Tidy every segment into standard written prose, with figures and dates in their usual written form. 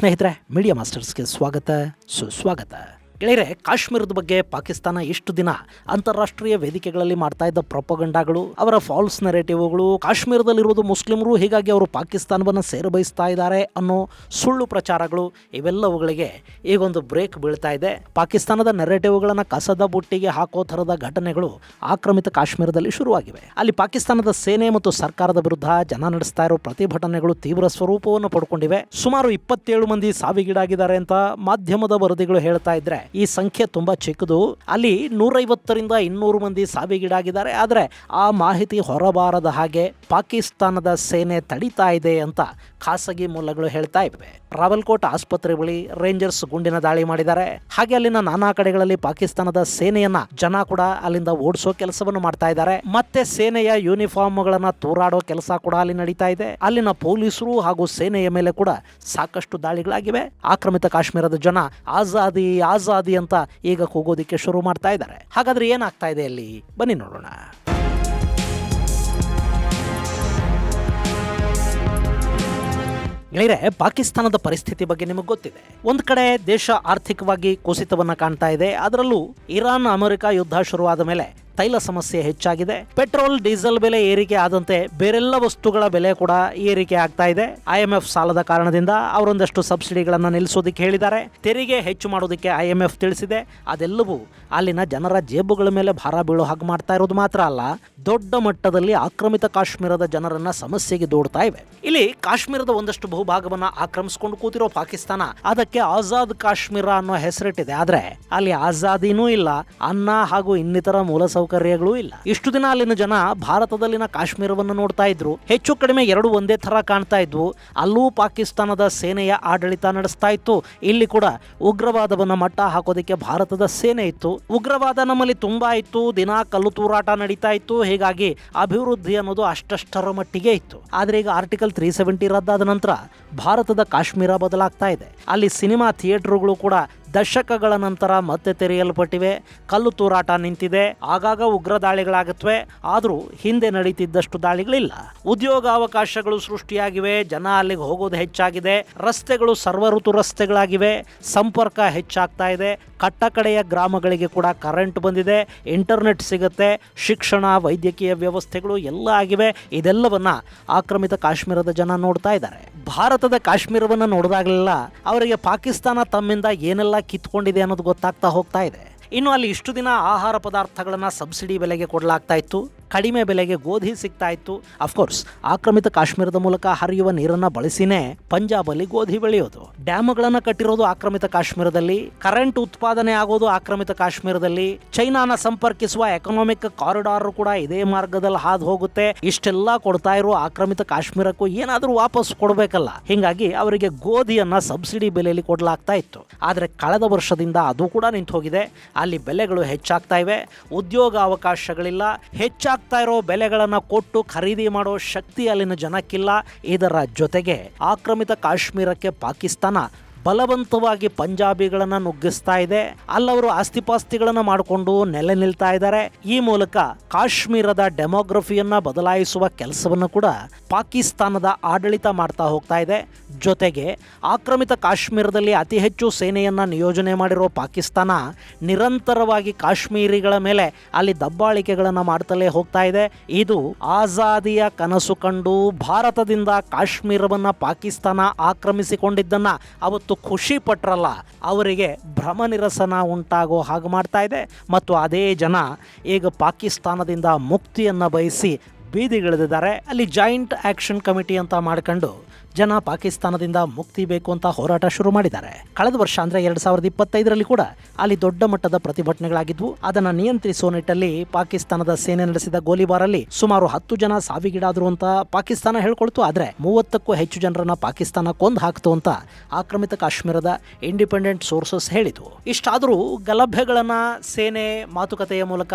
ಸ್ನೇಹಿತರೆ, ಮೀಡಿಯಾ ಮಾಸ್ಟರ್ಸ್ಗೆ ಸ್ವಾಗತ, ಸುಸ್ವಾಗತ. ಗೆಳೆಯರೆ, ಕಾಶ್ಮೀರದ ಬಗ್ಗೆ ಪಾಕಿಸ್ತಾನ ಇಷ್ಟು ದಿನ ಅಂತಾರಾಷ್ಟ್ರೀಯ ವೇದಿಕೆಗಳಲ್ಲಿ ಮಾಡ್ತಾ ಇದ್ದ ಪ್ರೊಪಗಂಡಾಗಳು, ಅವರ ಫಾಲ್ಸ್ ನೆರೇಟಿವ್ಗಳು, ಕಾಶ್ಮೀರದಲ್ಲಿರುವುದು ಮುಸ್ಲಿಮರು, ಹೀಗಾಗಿ ಅವರು ಪಾಕಿಸ್ತಾನವನ್ನು ಸೇರಬಯಸ್ತಾ ಇದ್ದಾರೆ ಅನ್ನೋ ಸುಳ್ಳು ಪ್ರಚಾರಗಳು, ಇವೆಲ್ಲವುಗಳಿಗೆ ಈಗೊಂದು ಬ್ರೇಕ್ ಬೀಳ್ತಾ ಇದೆ. ಪಾಕಿಸ್ತಾನದ ನೆರೇಟಿವ್ಗಳನ್ನು ಕಸದ ಬುಟ್ಟಿಗೆ ಹಾಕೋ ಥರದ ಘಟನೆಗಳು ಆಕ್ರಮಿತ ಕಾಶ್ಮೀರದಲ್ಲಿ ಶುರುವಾಗಿವೆ. ಅಲ್ಲಿ ಪಾಕಿಸ್ತಾನದ ಸೇನೆ ಮತ್ತು ಸರ್ಕಾರದ ವಿರುದ್ಧ ಜನ ನಡೆಸ್ತಾ ಇರೋ ಪ್ರತಿಭಟನೆಗಳು ತೀವ್ರ ಸ್ವರೂಪವನ್ನು ಪಡ್ಕೊಂಡಿವೆ. ಸುಮಾರು 27 ಮಂದಿ ಸಾವಿಗೀಡಾಗಿದ್ದಾರೆ ಅಂತ ಮಾಧ್ಯಮದ ವರದಿಗಳು ಹೇಳ್ತಾ ಇದ್ರೆ, ಈ ಸಂಖ್ಯೆ ತುಂಬಾ ಚಿಕ್ಕದು. ಅಲ್ಲಿ 150ರಿಂದ 200 ಮಂದಿ ಸಾವಿಗೀಡಾಗಿದ್ದಾರೆ. ಆದರೆ ಆ ಮಾಹಿತಿ ಹೊರಬಾರದ ಹಾಗೆ ಪಾಕಿಸ್ತಾನದ ಸೇನೆ ತಡೀತಾ ಇದೆ ಅಂತ ಖಾಸಗಿ ಮೂಲಗಳು ಹೇಳ್ತಾ ಇವೆ. ರಾವಲ್ಕೋಟ್ ಆಸ್ಪತ್ರೆ ಬಳಿ ರೇಂಜರ್ಸ್ ಗುಂಡಿನ ದಾಳಿ ಮಾಡಿದ್ದಾರೆ. ಹಾಗೆ ಅಲ್ಲಿನ ನಾನಾ ಕಡೆಗಳಲ್ಲಿ ಪಾಕಿಸ್ತಾನದ ಸೇನೆಯನ್ನ ಜನ ಕೂಡ ಅಲ್ಲಿಂದ ಓಡಿಸೋ ಕೆಲಸವನ್ನು ಮಾಡ್ತಾ ಇದ್ದಾರೆ. ಮತ್ತೆ ಸೇನೆಯ ಯೂನಿಫಾರ್ಮ್ಗಳನ್ನ ತೂರಾಡೋ ಕೆಲಸ ಕೂಡ ಅಲ್ಲಿ ನಡೀತಾ ಇದೆ. ಅಲ್ಲಿನ ಪೊಲೀಸರು ಹಾಗೂ ಸೇನೆಯ ಮೇಲೆ ಕೂಡ ಸಾಕಷ್ಟು ದಾಳಿಗಳಾಗಿವೆ. ಆಕ್ರಮಿತ ಕಾಶ್ಮೀರದ ಜನ ಆಜಾದಿ ಆಜಾದಿ ಅಂತ ಈಗ ಕೂಗೋದಿಕ್ಕೆ ಶುರು ಮಾಡ್ತಾ ಇದ್ದಾರೆ. ಹಾಗಾದ್ರೆ ಏನಾಗ್ತಾ ಇದೆ ಅಲ್ಲಿ, ಬನ್ನಿ ನೋಡೋಣ. ಗೆಳೆಯರೆ, ಪಾಕಿಸ್ತಾನದ ಪರಿಸ್ಥಿತಿ ಬಗ್ಗೆ ನಿಮಗೆ ಗೊತ್ತಿದೆ. ಒಂದು ಕಡೆ ದೇಶ ಆರ್ಥಿಕವಾಗಿ ಕುಸಿತವನ್ನ ಕಾಣ್ತಾ ಇದೆ. ಅದರಲ್ಲೂ ಇರಾನ್ ಅಮೆರಿಕ ಯುದ್ಧ ಶುರುವಾದ ಮೇಲೆ ತೈಲ ಸಮಸ್ಯೆ ಹೆಚ್ಚಾಗಿದೆ. ಪೆಟ್ರೋಲ್ ಡೀಸೆಲ್ ಬೆಲೆ ಏರಿಕೆ ಆದಂತೆ ಬೇರೆಲ್ಲ ವಸ್ತುಗಳ ಬೆಲೆ ಕೂಡ ಏರಿಕೆ ಆಗ್ತಾ ಇದೆ. IMF ಸಾಲದ ಕಾರಣದಿಂದ ಅವರೊಂದಷ್ಟು ಸಬ್ಸಿಡಿಗಳನ್ನು ನಿಲ್ಲಿಸೋದಕ್ಕೆ ಹೇಳಿದ್ದಾರೆ. ತೆರಿಗೆ ಹೆಚ್ಚು ಮಾಡೋದಕ್ಕೆ IMF ತಿಳಿಸಿದೆ. ಅದೆಲ್ಲವೂ ಅಲ್ಲಿನ ಜನರ ಜೇಬುಗಳ ಮೇಲೆ ಭಾರ ಬೀಳೋ ಹಾಗೆ ಮಾಡ್ತಾ ಇರೋದು ಮಾತ್ರ ಅಲ್ಲ, ದೊಡ್ಡ ಮಟ್ಟದಲ್ಲಿ ಆಕ್ರಮಿತ ಕಾಶ್ಮೀರದ ಜನರನ್ನ ಸಮಸ್ಯೆಗೆ ದೂಡ್ತಾ ಇವೆ. ಇಲ್ಲಿ ಕಾಶ್ಮೀರದ ಒಂದಷ್ಟು ಬಹುಭಾಗವನ್ನ ಆಕ್ರಮಿಸಿಕೊಂಡು ಕೂತಿರೋ ಪಾಕಿಸ್ತಾನ ಅದಕ್ಕೆ ಆಜಾದ್ ಕಾಶ್ಮೀರ ಅನ್ನೋ ಹೆಸರಿಟ್ಟಿದೆ. ಆದ್ರೆ ಅಲ್ಲಿ ಆಜಾದಿನೂ ಇಲ್ಲ, ಅನ್ನ ಹಾಗೂ ಇನ್ನಿತರ ಮೂಲಸೌಕರ್ಯಗಳೂ ಇಲ್ಲ. ಇಷ್ಟು ದಿನ ಅಲ್ಲಿನ ಜನ ಭಾರತದಲ್ಲಿನ ಕಾಶ್ಮೀರವನ್ನು ನೋಡ್ತಾ ಇದ್ರು. ಹೆಚ್ಚು ಕಡಿಮೆ ಎರಡು ಒಂದೇ ತರ ಕಾಣ್ತಾ ಇದ್ವು. ಅಲ್ಲೂ ಪಾಕಿಸ್ತಾನದ ಸೇನೆಯ ಆಡಳಿತ ನಡೆಸ್ತಾ ಇತ್ತು. ಇಲ್ಲಿ ಕೂಡ ಉಗ್ರವಾದವನ್ನ ಮಟ್ಟ ಹಾಕೋದಕ್ಕೆ ಭಾರತದ ಸೇನೆ ಇತ್ತು. ಉಗ್ರವಾದ ನಮ್ಮಲ್ಲಿ ತುಂಬಾ ಇತ್ತು. ದಿನ ಕಲ್ಲು ತೂರಾಟ ನಡೀತಾ ಇತ್ತು. ಹೀಗಾಗಿ ಅಭಿವೃದ್ಧಿ ಅನ್ನೋದು ಅಷ್ಟಷ್ಟರ ಮಟ್ಟಿಗೆ ಇತ್ತು. ಆದ್ರೆ ಈಗ ಆರ್ಟಿಕಲ್ 370 ರದ್ದಾದ ನಂತರ ಭಾರತದ ಕಾಶ್ಮೀರ ಬದಲಾಗ್ತಾ ಇದೆ. ಅಲ್ಲಿ ಸಿನಿಮಾ ಥಿಯೇಟರ್ಗಳು ಕೂಡ ದಶಕಗಳ ನಂತರ ಮತ್ತೆ ತೆರೆಯಲ್ಪಟ್ಟಿವೆ. ಕಲ್ಲು ತೂರಾಟ ನಿಂತಿದೆ. ಆಗಾಗ ಉಗ್ರ ದಾಳಿಗಳಾಗುತ್ತವೆ. ಆದರೂ ಹಿಂದೆ ನಡೀತಿದ್ದಷ್ಟು ದಾಳಿಗಳಿಲ್ಲ. ಉದ್ಯೋಗಾವಕಾಶಗಳು ಸೃಷ್ಟಿಯಾಗಿವೆ. ಜನ ಅಲ್ಲಿಗೆ ಹೋಗೋದು ಹೆಚ್ಚಾಗಿದೆ. ರಸ್ತೆಗಳು ಸರ್ವಋತು ರಸ್ತೆಗಳಾಗಿವೆ. ಸಂಪರ್ಕ ಹೆಚ್ಚಾಗ್ತಾ ಇದೆ. ಕಟ್ಟಕಡೆಯ ಗ್ರಾಮಗಳಿಗೆ ಕೂಡ ಕರೆಂಟ್ ಬಂದಿದೆ. ಇಂಟರ್ನೆಟ್ ಸಿಗುತ್ತೆ. ಶಿಕ್ಷಣ, ವೈದ್ಯಕೀಯ ವ್ಯವಸ್ಥೆಗಳು ಎಲ್ಲ ಆಗಿವೆ. ಇದೆಲ್ಲವನ್ನ ಆಕ್ರಮಿತ ಕಾಶ್ಮೀರದ ಜನ ನೋಡ್ತಾ ಇದ್ದಾರೆ. ಭಾರತದ ಕಾಶ್ಮೀರವನ್ನು ನೋಡಿದಾಗಲೆಲ್ಲ ಅವರಿಗೆ ಪಾಕಿಸ್ತಾನ ತಮ್ಮಿಂದ ಏನೆಲ್ಲ ಕಿತ್ಕೊಂಡಿದೆ ಅನ್ನೋದು ಗೊತ್ತಾಗ್ತಾ ಹೋಗ್ತಾ ಇದೆ. ಇನ್ನು ಅಲ್ಲಿ ಇಷ್ಟು ದಿನ ಆಹಾರ ಪದಾರ್ಥಗಳನ್ನು ಸಬ್ಸಿಡಿ ಬೆಲೆಗೆ ಕೊಡಲಾಗ್ತಾ ಇತ್ತು. ಕಡಿಮೆ ಬೆಲೆಗೆ ಗೋಧಿ ಸಿಗ್ತಾ ಇತ್ತು. ಅಫ್ಕೋರ್ಸ್ ಆಕ್ರಮಿತ ಕಾಶ್ಮೀರದ ಮೂಲಕ ಹರಿಯುವ ನೀರನ್ನು ಬಳಸಿನೇ ಪಂಜಾಬಲ್ಲಿ ಗೋಧಿ ಬೆಳೆಯೋದು. ಡ್ಯಾಮ್ಗಳನ್ನು ಕಟ್ಟಿರೋದು ಆಕ್ರಮಿತ ಕಾಶ್ಮೀರದಲ್ಲಿ. ಕರೆಂಟ್ ಉತ್ಪಾದನೆ ಆಗೋದು ಆಕ್ರಮಿತ ಕಾಶ್ಮೀರದಲ್ಲಿ. ಚೈನಾನ ಸಂಪರ್ಕಿಸುವ ಎಕನಾಮಿಕ್ ಕಾರಿಡಾರ್ ಕೂಡ ಇದೇ ಮಾರ್ಗದಲ್ಲಿ ಹಾದು ಹೋಗುತ್ತೆ. ಇಷ್ಟೆಲ್ಲ ಕೊಡ್ತಾ ಇರೋ ಆಕ್ರಮಿತ ಕಾಶ್ಮೀರಕ್ಕೂ ಏನಾದರೂ ವಾಪಸ್ ಕೊಡಬೇಕಲ್ಲ. ಹಿಂಗಾಗಿ ಅವರಿಗೆ ಗೋಧಿಯನ್ನ ಸಬ್ಸಿಡಿ ಬೆಲೆಯಲ್ಲಿ ಕೊಡಲಾಗ್ತಾ ಇತ್ತು. ಆದರೆ ಕಳೆದ ವರ್ಷದಿಂದ ಅದು ಕೂಡ ನಿಂತು ಹೋಗಿದೆ. ಅಲ್ಲಿ ಬೆಲೆಗಳು ಹೆಚ್ಚಾಗ್ತಾ ಇವೆ. ಉದ್ಯೋಗಾವಕಾಶಗಳಿಲ್ಲ. ಹೆಚ್ಚಾಗ್ತಾ ಇರೋ ಬೆಲೆಗಳನ್ನು ಕೊಟ್ಟು ಖರೀದಿ ಮಾಡೋ ಶಕ್ತಿ ಅಲ್ಲಿನ ಜನಕ್ಕಿಲ್ಲ. ಇದರ ಜೊತೆಗೆ ಆಕ್ರಮಿತ ಕಾಶ್ಮೀರಕ್ಕೆ ಪಾಕಿಸ್ತಾನ ಬಲವಂತವಾಗಿ ಪಂಜಾಬಿಗಳನ್ನು ನುಗ್ಗಿಸ್ತಾ ಇದೆ. ಅಲ್ಲವರು ಆಸ್ತಿಪಾಸ್ತಿಗಳನ್ನು ಮಾಡಿಕೊಂಡು ನೆಲೆ ನಿಲ್ತಾ ಇದ್ದಾರೆ. ಈ ಮೂಲಕ ಕಾಶ್ಮೀರದ ಡೆಮೋಗ್ರಫಿಯನ್ನ ಬದಲಾಯಿಸುವ ಕೆಲಸವನ್ನು ಕೂಡ ಪಾಕಿಸ್ತಾನದ ಆಡಳಿತ ಮಾಡ್ತಾ ಹೋಗ್ತಾ ಇದೆ. ಜೊತೆಗೆ ಆಕ್ರಮಿತ ಕಾಶ್ಮೀರದಲ್ಲಿ ಅತಿ ಹೆಚ್ಚು ಸೇನೆಯನ್ನ ನಿಯೋಜನೆ ಮಾಡಿರೋ ಪಾಕಿಸ್ತಾನ ನಿರಂತರವಾಗಿ ಕಾಶ್ಮೀರಿಗಳ ಮೇಲೆ ಅಲ್ಲಿ ದಬ್ಬಾಳಿಕೆಗಳನ್ನು ಮಾಡ್ತಲೇ ಹೋಗ್ತಾ ಇದೆ. ಇದು ಆಜಾದಿಯ ಕನಸು ಕಂಡು ಭಾರತದಿಂದ ಕಾಶ್ಮೀರವನ್ನ ಪಾಕಿಸ್ತಾನ ಆಕ್ರಮಿಸಿಕೊಂಡಿದ್ದನ್ನ ಅವತ್ತು ಖುಷಿ ಪಟ್ರಲ್ಲ, ಅವರಿಗೆ ಭ್ರಮ ನಿರಸನ ಉಂಟಾಗೋ ಹಾಗೆ ಮಾಡ್ತಾ ಇದೆ. ಮತ್ತು ಅದೇ ಜನ ಈಗ ಪಾಕಿಸ್ತಾನದಿಂದ ಮುಕ್ತಿಯನ್ನು ಬಯಸಿ ಬೀದಿಗಿಳಿದಿದ್ದಾರೆ. ಅಲ್ಲಿ ಜಾಯಿಂಟ್ ಆಕ್ಷನ್ ಕಮಿಟಿ ಅಂತ ಮಾಡ್ಕೊಂಡು ಜನ ಪಾಕಿಸ್ತಾನದಿಂದ ಮುಕ್ತಿ ಬೇಕು ಅಂತ ಹೋರಾಟ ಶುರು ಮಾಡಿದ್ದಾರೆ. ಕಳೆದ ವರ್ಷ ಅಂದರೆ 2025ರಲ್ಲಿ ಕೂಡ ಅಲ್ಲಿ ದೊಡ್ಡ ಮಟ್ಟದ ಪ್ರತಿಭಟನೆಗಳಾಗಿದ್ವು. ಅದನ್ನು ನಿಯಂತ್ರಿಸುವ ನಿಟ್ಟಲ್ಲಿ ಪಾಕಿಸ್ತಾನದ ಸೇನೆ ನಡೆಸಿದ ಗೋಲಿಬಾರಲ್ಲಿ ಸುಮಾರು 10 ಜನ ಸಾವಿಗೀಡಾದ್ರು ಅಂತ ಪಾಕಿಸ್ತಾನ ಹೇಳ್ಕೊಳ್ತು. ಆದರೆ 30ಕ್ಕೂ ಹೆಚ್ಚು ಜನರನ್ನ ಪಾಕಿಸ್ತಾನ ಕೊಂದು ಹಾಕ್ತು ಅಂತ ಆಕ್ರಮಿತ ಕಾಶ್ಮೀರದ ಇಂಡಿಪೆಂಡೆಂಟ್ ಸೋರ್ಸಸ್ ಹೇಳಿತು. ಇಷ್ಟಾದರೂ ಗಲಭೆಗಳನ್ನ ಸೇನೆ ಮಾತುಕತೆಯ ಮೂಲಕ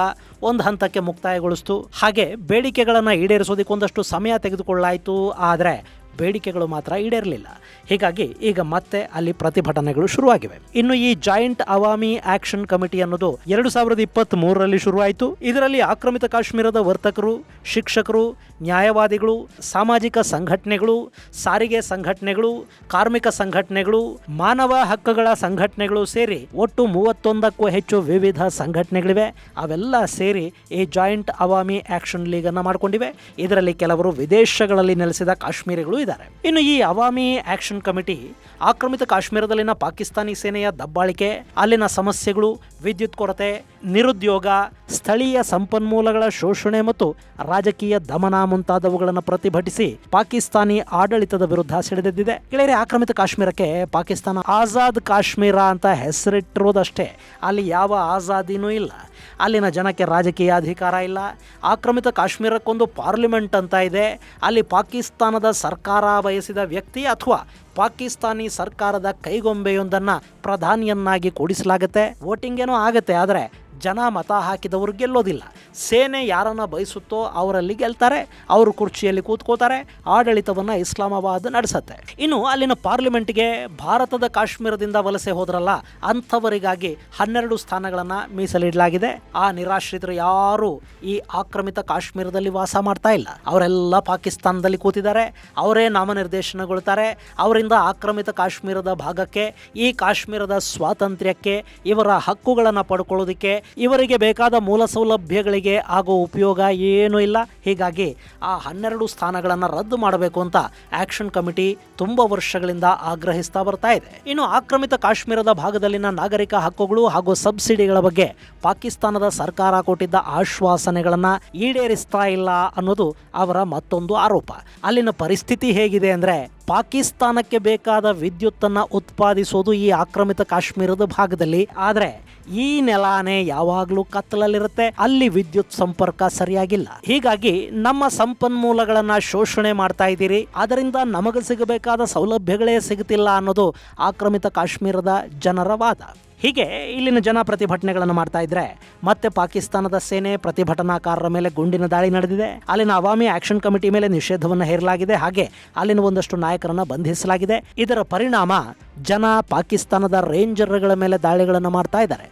ಒಂದು ಹಂತಕ್ಕೆ ಮುಕ್ತಾಯಗೊಳಿಸ್ತು. ಹಾಗೆ ಬೇಡಿಕೆಗಳನ್ನು ಈಡೇರಿಸೋದಕ್ಕೆ ಒಂದಷ್ಟು ಸಮಯ ತೆಗೆದುಕೊಳ್ಳಾಯಿತು. ಆದರೆ ಬೇಡಿಕೆಗಳು ಮಾತ್ರ ಈಡೇರಲಿಲ್ಲ. ಹೀಗಾಗಿ ಈಗ ಮತ್ತೆ ಅಲ್ಲಿ ಪ್ರತಿಭಟನೆಗಳು ಶುರುವಾಗಿವೆ. ಇನ್ನು ಈ ಜಾಯಿಂಟ್ ಅವಾಮಿ ಆಕ್ಷನ್ ಕಮಿಟಿ ಅನ್ನೋದು 2023ರಲ್ಲಿ ಶುರುವಾಯಿತು. ಇದರಲ್ಲಿ ಆಕ್ರಮಿತ ಕಾಶ್ಮೀರದ ವರ್ತಕರು, ಶಿಕ್ಷಕರು, ನ್ಯಾಯವಾದಿಗಳು, ಸಾಮಾಜಿಕ ಸಂಘಟನೆಗಳು, ಸಾರಿಗೆ ಸಂಘಟನೆಗಳು, ಕಾರ್ಮಿಕ ಸಂಘಟನೆಗಳು, ಮಾನವ ಹಕ್ಕುಗಳ ಸಂಘಟನೆಗಳು ಸೇರಿ ಒಟ್ಟು 31ಕ್ಕೂ ಹೆಚ್ಚು ವಿವಿಧ ಸಂಘಟನೆಗಳಿವೆ. ಅವೆಲ್ಲ ಸೇರಿ ಈ ಜಾಯಿಂಟ್ ಅವಾಮಿ ಆಕ್ಷನ್ ಲೀಗ್ ಅನ್ನು ಮಾಡಿಕೊಂಡಿವೆ. ಇದರಲ್ಲಿ ಕೆಲವರು ವಿದೇಶಗಳಲ್ಲಿ ನೆಲೆಸಿದ ಕಾಶ್ಮೀರಿಗಳು ಇದ್ದಾರೆ. ಇನ್ನು ಈ ಅವಾಮಿ ಆಕ್ಷನ್ ಕಮಿಟಿ ಆಕ್ರಮಿತ ಕಾಶ್ಮೀರದಲ್ಲಿನ ಪಾಕಿಸ್ತಾನಿ ಸೇನೆಯ ದಬ್ಬಾಳಿಕೆ, ಅಲ್ಲಿನ ಸಮಸ್ಯೆಗಳು, ವಿದ್ಯುತ್ ಕೊರತೆ, ನಿರುದ್ಯೋಗ, ಸ್ಥಳೀಯ ಸಂಪನ್ಮೂಲಗಳ ಶೋಷಣೆ ಮತ್ತು ರಾಜಕೀಯ ದಮನ ಮುಂತಾದವುಗಳನ್ನು ಪ್ರತಿಭಟಿಸಿ ಪಾಕಿಸ್ತಾನಿ ಆಡಳಿತದ ವಿರುದ್ಧ ಸಿಡಿದೆದ್ದಿದೆ. ಗೆಳೆಯರೆ, ಆಕ್ರಮಿತ ಕಾಶ್ಮೀರಕ್ಕೆ ಪಾಕಿಸ್ತಾನ ಆಜಾದ್ ಕಾಶ್ಮೀರ ಅಂತ ಹೆಸರಿಟ್ಟಿರೋದಷ್ಟೇ. ಅಲ್ಲಿ ಯಾವ ಆಜಾದಿನೂ ಇಲ್ಲ. ಅಲ್ಲಿನ ಜನಕ್ಕೆ ರಾಜಕೀಯ ಅಧಿಕಾರ ಇಲ್ಲ. ಆಕ್ರಮಿತ ಕಾಶ್ಮೀರಕ್ಕೊಂದು ಪಾರ್ಲಿಮೆಂಟ್ ಅಂತ ಇದೆ. ಅಲ್ಲಿ ಪಾಕಿಸ್ತಾನದ ಸರ್ಕಾರ ಬಯಸಿದ ವ್ಯಕ್ತಿ ಅಥವಾ ಪಾಕಿಸ್ತಾನಿ ಸರ್ಕಾರದ ಕೈಗೊಂಬೆಯೊಂದನ್ನು ಪ್ರಧಾನಿಯನ್ನಾಗಿ ಕೂಡಿಸಲಾಗುತ್ತೆ. ವೋಟಿಂಗ್ ಏನೋ ಆಗುತ್ತೆ, ಆದರೆ ಜನ ಮತ ಹಾಕಿದವರು ಗೆಲ್ಲೋದಿಲ್ಲ. ಸೇನೆ ಯಾರನ್ನ ಬಯಸುತ್ತೋ ಅವರಲ್ಲಿ ಗೆಲ್ತಾರೆ, ಅವರು ಕುರ್ಚಿಯಲ್ಲಿ ಕೂತ್ಕೋತಾರೆ, ಆಡಳಿತವನ್ನು ಇಸ್ಲಾಮಾಬಾದ್ ನಡೆಸುತ್ತೆ. ಇನ್ನು ಅಲ್ಲಿನ ಪಾರ್ಲಿಮೆಂಟ್ಗೆ ಭಾರತದ ಕಾಶ್ಮೀರದಿಂದ ವಲಸೆ ಹೋದ್ರಲ್ಲ ಅಂಥವರಿಗಾಗಿ 12 ಸ್ಥಾನಗಳನ್ನು ಮೀಸಲಿಡಲಾಗಿದೆ. ಆ ನಿರಾಶ್ರಿತರು ಯಾರು ಈ ಆಕ್ರಮಿತ ಕಾಶ್ಮೀರದಲ್ಲಿ ವಾಸ ಮಾಡ್ತಾ ಇಲ್ಲ. ಅವರೆಲ್ಲ ಪಾಕಿಸ್ತಾನದಲ್ಲಿ ಕೂತಿದ್ದಾರೆ. ಅವರೇ ನಾಮನಿರ್ದೇಶನಗೊಳ್ತಾರೆ. ಅವರಿಂದ ಆಕ್ರಮಿತ ಕಾಶ್ಮೀರದ ಭಾಗಕ್ಕೆ, ಈ ಕಾಶ್ಮೀರದ ಸ್ವಾತಂತ್ರ್ಯಕ್ಕೆ, ಇವರ ಹಕ್ಕುಗಳನ್ನು ಪಡ್ಕೊಳ್ಳೋದಕ್ಕೆ, ಇವರಿಗೆ ಬೇಕಾದ ಮೂಲ ಸೌಲಭ್ಯಗಳಿಗೆ ಆಗೋ ಉಪಯೋಗ ಏನೂ ಇಲ್ಲ. ಹೀಗಾಗಿ ಆ 12 ಸ್ಥಾನಗಳನ್ನು ರದ್ದು ಮಾಡಬೇಕು ಅಂತ ಆಕ್ಷನ್ ಕಮಿಟಿ ತುಂಬ ವರ್ಷಗಳಿಂದ ಆಗ್ರಹಿಸ್ತಾ ಬರ್ತಾ ಇದೆ. ಇನ್ನು ಆಕ್ರಮಿತ ಕಾಶ್ಮೀರದ ಭಾಗದಲ್ಲಿನ ನಾಗರಿಕ ಹಕ್ಕುಗಳು ಹಾಗೂ ಸಬ್ಸಿಡಿಗಳ ಬಗ್ಗೆ ಪಾಕಿಸ್ತಾನದ ಸರ್ಕಾರ ಕೊಟ್ಟಿದ್ದ ಆಶ್ವಾಸನೆಗಳನ್ನು ಈಡೇರಿಸ್ತಾ ಇಲ್ಲ ಅನ್ನೋದು ಅವರ ಮತ್ತೊಂದು ಆರೋಪ. ಅಲ್ಲಿನ ಪರಿಸ್ಥಿತಿ ಹೇಗಿದೆ ಅಂದರೆ, ಪಾಕಿಸ್ತಾನಕ್ಕೆ ಬೇಕಾದ ವಿದ್ಯುತ್ತನ್ನು ಉತ್ಪಾದಿಸೋದು ಈ ಆಕ್ರಮಿತ ಕಾಶ್ಮೀರದ ಭಾಗದಲ್ಲಿ. ಆದರೆ ಈ ನೆಲಾನೇ ಯಾವಾಗಲೂ ಕತ್ತಲಲ್ಲಿರುತ್ತೆ. ಅಲ್ಲಿ ವಿದ್ಯುತ್ ಸಂಪರ್ಕ ಸರಿಯಾಗಿಲ್ಲ. ಹೀಗಾಗಿ ನಮ್ಮ ಸಂಪನ್ಮೂಲಗಳನ್ನು ಶೋಷಣೆ ಮಾಡ್ತಾ ಇದ್ದೀರಿ, ಅದರಿಂದ ನಮಗೆ ಸಿಗಬೇಕಾದ ಸೌಲಭ್ಯಗಳೇ ಸಿಗುತ್ತಿಲ್ಲ ಅನ್ನೋದು ಆಕ್ರಮಿತ ಕಾಶ್ಮೀರದ ಜನರ ವಾದ. ಹೀಗೆ ಇಲ್ಲಿನ ಜನ ಪ್ರತಿಭಟನೆಗಳನ್ನು ಮಾಡ್ತಾ ಇದ್ರೆ ಮತ್ತೆ ಪಾಕಿಸ್ತಾನದ ಸೇನೆ ಪ್ರತಿಭಟನಾಕಾರರ ಮೇಲೆ ಗುಂಡಿನ ದಾಳಿ ನಡೆದಿದೆ. ಅಲ್ಲಿನ ಅವಾಮಿ ಆಕ್ಷನ್ ಕಮಿಟಿ ಮೇಲೆ ನಿಷೇಧವನ್ನು ಹೇರಲಾಗಿದೆ. ಹಾಗೆ ಅಲ್ಲಿನ ಒಂದಷ್ಟು ನಾಯಕರನ್ನು ಬಂಧಿಸಲಾಗಿದೆ. ಇದರ ಪರಿಣಾಮ ಜನ ಪಾಕಿಸ್ತಾನದ ರೇಂಜರ್ಗಳ ಮೇಲೆ ದಾಳಿಗಳನ್ನು ಮಾಡ್ತಾ ಇದ್ದಾರೆ.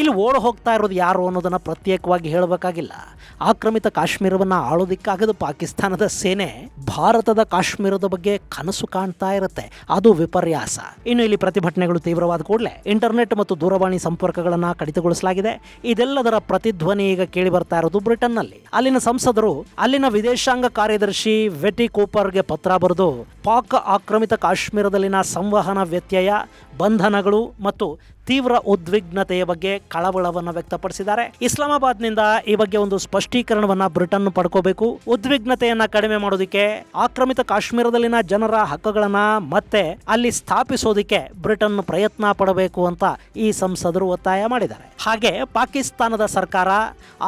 ಇಲ್ಲಿ ಓಡ್ ಹೋಗ್ತಾ ಇರೋದು ಯಾರು ಅನ್ನೋದನ್ನು ಪ್ರತ್ಯೇಕವಾಗಿ ಹೇಳಬೇಕಾಗಿಲ್ಲ. ಆಕ್ರಮಿತ ಕಾಶ್ಮೀರವನ್ನು ಆಳೋದಿಕ್ಕಾಗದು ಪಾಕಿಸ್ತಾನದ ಸೇನೆ ಭಾರತದ ಕಾಶ್ಮೀರದ ಬಗ್ಗೆ ಕನಸು ಕಾಣ್ತಾ ಇರುತ್ತೆ. ಅದು ವಿಪರ್ಯಾಸ. ಇನ್ನು ಇಲ್ಲಿ ಪ್ರತಿಭಟನೆಗಳು ತೀವ್ರವಾದ ಕೂಡಲೇ ಇಂಟರ್ನೆಟ್ ಮತ್ತು ದೂರವಾಣಿ ಸಂಪರ್ಕಗಳನ್ನು ಕಡಿತಗೊಳಿಸಲಾಗಿದೆ. ಇದೆಲ್ಲದರ ಪ್ರತಿಧ್ವನಿ ಈಗ ಕೇಳಿ ಬರ್ತಾ ಇರೋದು ಬ್ರಿಟನ್ನಲ್ಲಿ. ಅಲ್ಲಿನ ಸಂಸದರು ಅಲ್ಲಿನ ವಿದೇಶಾಂಗ ಕಾರ್ಯದರ್ಶಿ ವೆಟಿ ಕೂಪರ್ಗೆ ಪತ್ರ ಬರೆದು ಪಾಕ್ ಆಕ್ರಮಿತ ಕಾಶ್ಮೀರದಲ್ಲಿನ ಸಂವಹನ ವ್ಯತ್ಯಯ, ಬಂಧನಗಳು ಮತ್ತು ತೀವ್ರ ಉದ್ವಿಗ್ನತೆಯ ಬಗ್ಗೆ ಕಳವಳವನ್ನು ವ್ಯಕ್ತಪಡಿಸಿದ್ದಾರೆ. ಇಸ್ಲಾಮಾಬಾದ್ನಿಂದ ಈ ಬಗ್ಗೆ ಒಂದು ಸ್ಪಷ್ಟೀಕರಣವನ್ನ ಬ್ರಿಟನ್ ಪಡ್ಕೋಬೇಕು. ಉದ್ವಿಗ್ನತೆಯನ್ನ ಕಡಿಮೆ ಮಾಡೋದಕ್ಕೆ, ಆಕ್ರಮಿತ ಕಾಶ್ಮೀರದಲ್ಲಿನ ಜನರ ಹಕ್ಕುಗಳನ್ನ ಮತ್ತೆ ಅಲ್ಲಿ ಸ್ಥಾಪಿಸೋದಕ್ಕೆ ಬ್ರಿಟನ್ ಪ್ರಯತ್ನ ಪಡಬೇಕು ಅಂತ ಈ ಸಂಸದರು ಒತ್ತಾಯ ಮಾಡಿದ್ದಾರೆ. ಹಾಗೆ ಪಾಕಿಸ್ತಾನದ ಸರ್ಕಾರ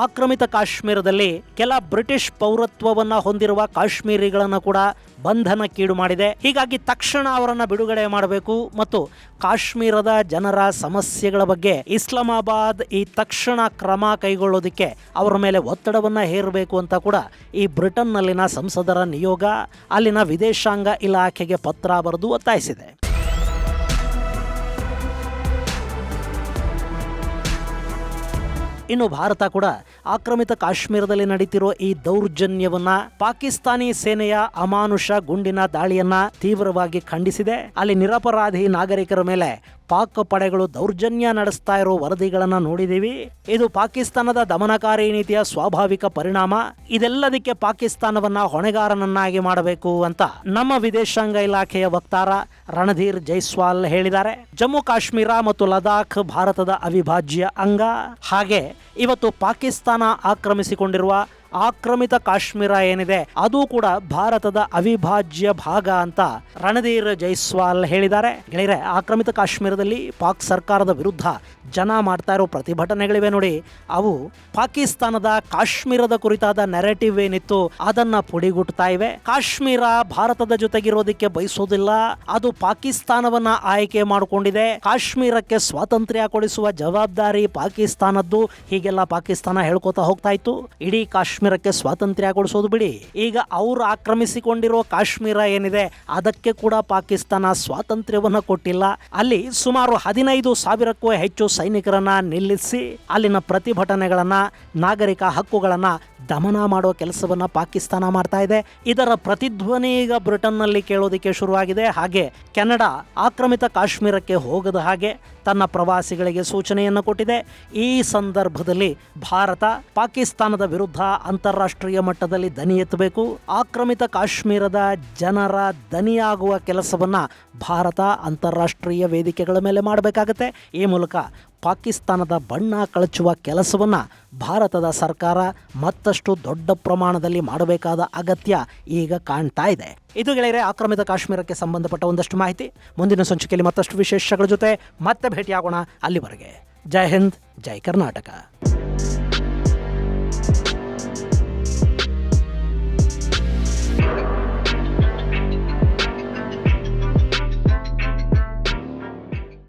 ಆಕ್ರಮಿತ ಕಾಶ್ಮೀರದಲ್ಲಿ ಕೆಲ ಬ್ರಿಟಿಷ್ ಪೌರತ್ವವನ್ನ ಹೊಂದಿರುವ ಕಾಶ್ಮೀರಿಗಳನ್ನು ಕೂಡ ಬಂಧನಕ್ಕೀಡು ಮಾಡಿದೆ. ಹೀಗಾಗಿ ತಕ್ಷಣ ಅವರನ್ನು ಬಿಡುಗಡೆ ಮಾಡಬೇಕು ಮತ್ತು ಕಾಶ್ಮೀರದ ಜನರ ಸಮಸ್ಯೆಗಳ ಬಗ್ಗೆ ಇಸ್ಲಾಮಾಬಾದ್ ಈ ತಕ್ಷಣ ಕ್ರಮ ಕೈಗೊಳ್ಳೋದಕ್ಕೆ ಅವರ ಮೇಲೆ ಒತ್ತಡವನ್ನು ಹೇರಬೇಕು ಅಂತ ಕೂಡ ಈ ಬ್ರಿಟನ್ನಲ್ಲಿನ ಸಂಸದರ ನಿಯೋಗ ಅಲ್ಲಿನ ವಿದೇಶಾಂಗ ಇಲಾಖೆಗೆ ಪತ್ರ ಬರೆದು ಒತ್ತಾಯಿಸಿದೆ. ಇನ್ನು ಭಾರತ ಕೂಡ ಆಕ್ರಮಿತ ಕಾಶ್ಮೀರದಲ್ಲಿ ನಡೀತಿರೋ ಈ ದೌರ್ಜನ್ಯವನ್ನ, ಪಾಕಿಸ್ತಾನಿ ಸೇನೆಯ ಅಮಾನುಷ ಗುಂಡಿನ ದಾಳಿಯನ್ನ ತೀವ್ರವಾಗಿ ಖಂಡಿಸಿದೆ. ಅಲ್ಲಿ ನಿರಪರಾಧಿ ನಾಗರಿಕರ ಮೇಲೆ ಪಾಕ್ ಪಡೆಗಳು ದೌರ್ಜನ್ಯ ನಡೆಸ್ತಾ ಇರೋ ವರದಿಗಳನ್ನು ನೋಡಿದ್ದೀವಿ. ಇದು ಪಾಕಿಸ್ತಾನದ ದಮನಕಾರಿ ನೀತಿಯ ಸ್ವಾಭಾವಿಕ ಪರಿಣಾಮ. ಇದೆಲ್ಲದಕ್ಕೆ ಪಾಕಿಸ್ತಾನವನ್ನ ಹೊಣೆಗಾರನನ್ನಾಗಿ ಮಾಡಬೇಕು ಅಂತ ನಮ್ಮ ವಿದೇಶಾಂಗ ಇಲಾಖೆಯ ವಕ್ತಾರ ರಣಧೀರ್ ಜೈಸ್ವಾಲ್ ಹೇಳಿದ್ದಾರೆ. ಜಮ್ಮು ಕಾಶ್ಮೀರ ಮತ್ತು ಲದಾಖ್ ಭಾರತದ ಅವಿಭಾಜ್ಯ ಅಂಗ. ಹಾಗೆ ಇವತ್ತು ಪಾಕಿಸ್ತಾನ ಆಕ್ರಮಿಸಿಕೊಂಡಿರುವ ಆಕ್ರಮಿತ ಕಾಶ್ಮೀರ ಏನಿದೆ ಅದು ಕೂಡ ಭಾರತದ ಅವಿಭಾಜ್ಯ ಭಾಗ ಅಂತ ರಣಧೀರ್ ಜೈಸ್ವಾಲ್ ಹೇಳಿದ್ದಾರೆ. ಗೆಳೆಯರೆ, ಆಕ್ರಮಿತ ಕಾಶ್ಮೀರದಲ್ಲಿ ಪಾಕ್ ಸರ್ಕಾರದ ವಿರುದ್ಧ ಜನ ಮಾಡ್ತಾ ಇರೋ ಪ್ರತಿಭಟನೆಗಳಿವೆ ನೋಡಿ, ಅವು ಪಾಕಿಸ್ತಾನದ ಕಾಶ್ಮೀರದ ಕುರಿತಾದ ನೆರೆಟಿವ್ ಏನಿತ್ತು ಅದನ್ನ ಪುಡಿಗುಟ್ತಾ ಇವೆ. ಕಾಶ್ಮೀರ ಭಾರತದ ಜೊತೆಗಿರೋದಕ್ಕೆ ಬಯಸೋದಿಲ್ಲ, ಅದು ಪಾಕಿಸ್ತಾನವನ್ನ ಆಯ್ಕೆ ಮಾಡಿಕೊಂಡಿದೆ. ಕಾಶ್ಮೀರಕ್ಕೆ ಸ್ವಾತಂತ್ರ್ಯ ಕೊಡಿಸುವ ಜವಾಬ್ದಾರಿ ಪಾಕಿಸ್ತಾನದ್ದು. ಹೀಗೆಲ್ಲ ಪಾಕಿಸ್ತಾನ ಹೇಳ್ಕೊತಾ ಹೋಗ್ತಾ ಇತ್ತು. ಇಡೀ ಕಾಶ್ಮೀರಕ್ಕೆ ಸ್ವಾತಂತ್ರ್ಯ ಕೊಡಿಸೋದು ಬಿಡಿ, ಈಗ ಅವರು ಆಕ್ರಮಿಸಿಕೊಂಡಿರೋ ಕಾಶ್ಮೀರ ಏನಿದೆ ಅದಕ್ಕೆ ಕೂಡ ಪಾಕಿಸ್ತಾನ ಸ್ವಾತಂತ್ರ್ಯವನ್ನ ಕೊಟ್ಟಿಲ್ಲ. ಅಲ್ಲಿ ಸುಮಾರು 15,000ಕ್ಕೂ ಹೆಚ್ಚು ಸೈನಿಕರನ್ನ ನಿಲ್ಲಿಸಿ ಅಲ್ಲಿನ ಪ್ರತಿಭಟನೆಗಳನ್ನ, ನಾಗರಿಕ ಹಕ್ಕುಗಳನ್ನ ದಮನ ಮಾಡುವ ಕೆಲಸವನ್ನ ಪಾಕಿಸ್ತಾನ ಮಾಡ್ತಾ ಇದೆ. ಇದರ ಪ್ರತಿಧ್ವನಿ ಈಗ ಬ್ರಿಟನ್ನಲ್ಲಿ ಕೇಳೋದಕ್ಕೆ ಶುರುವಾಗಿದೆ. ಹಾಗೆ ಕೆನಡಾ ಆಕ್ರಮಿತ ಕಾಶ್ಮೀರಕ್ಕೆ ಹೋಗದ ಹಾಗೆ ತನ್ನ ಪ್ರವಾಸಿಗಳಿಗೆ ಸೂಚನೆಯನ್ನು ಕೊಟ್ಟಿದೆ. ಈ ಸಂದರ್ಭದಲ್ಲಿ ಭಾರತ ಪಾಕಿಸ್ತಾನದ ವಿರುದ್ಧ ಅಂತಾರಾಷ್ಟ್ರೀಯ ಮಟ್ಟದಲ್ಲಿ ದನಿ ಎತ್ತಬೇಕು. ಆಕ್ರಮಿತ ಕಾಶ್ಮೀರದ ಜನರ ದನಿಯಾಗುವ ಕೆಲಸವನ್ನ ಭಾರತ ಅಂತಾರಾಷ್ಟ್ರೀಯ ವೇದಿಕೆಗಳ ಮೇಲೆ ಮಾಡಬೇಕಾಗತ್ತೆ. ಈ ಮೂಲಕ ಪಾಕಿಸ್ತಾನದ ಬಣ್ಣ ಕಳಚುವ ಕೆಲಸವನ್ನ ಭಾರತದ ಸರ್ಕಾರ ಮತ್ತಷ್ಟು ದೊಡ್ಡ ಪ್ರಮಾಣದಲ್ಲಿ ಮಾಡಬೇಕಾದ ಅಗತ್ಯ ಈಗ ಕಾಣ್ತಾ ಇದೆ. ಇದು ಗೆಳೆಯರೆ, ಆಕ್ರಮಿತ ಕಾಶ್ಮೀರಕ್ಕೆ ಸಂಬಂಧಪಟ್ಟ ಒಂದಷ್ಟು ಮಾಹಿತಿ. ಮುಂದಿನ ಸಂಚಿಕೆಯಲ್ಲಿ ಮತ್ತಷ್ಟು ವಿಶೇಷಗಳ ಜೊತೆ ಮತ್ತೆ ಭೇಟಿಯಾಗೋಣ. ಅಲ್ಲಿವರೆಗೆ ಜೈ ಹಿಂದ್, ಜೈ ಕರ್ನಾಟಕ.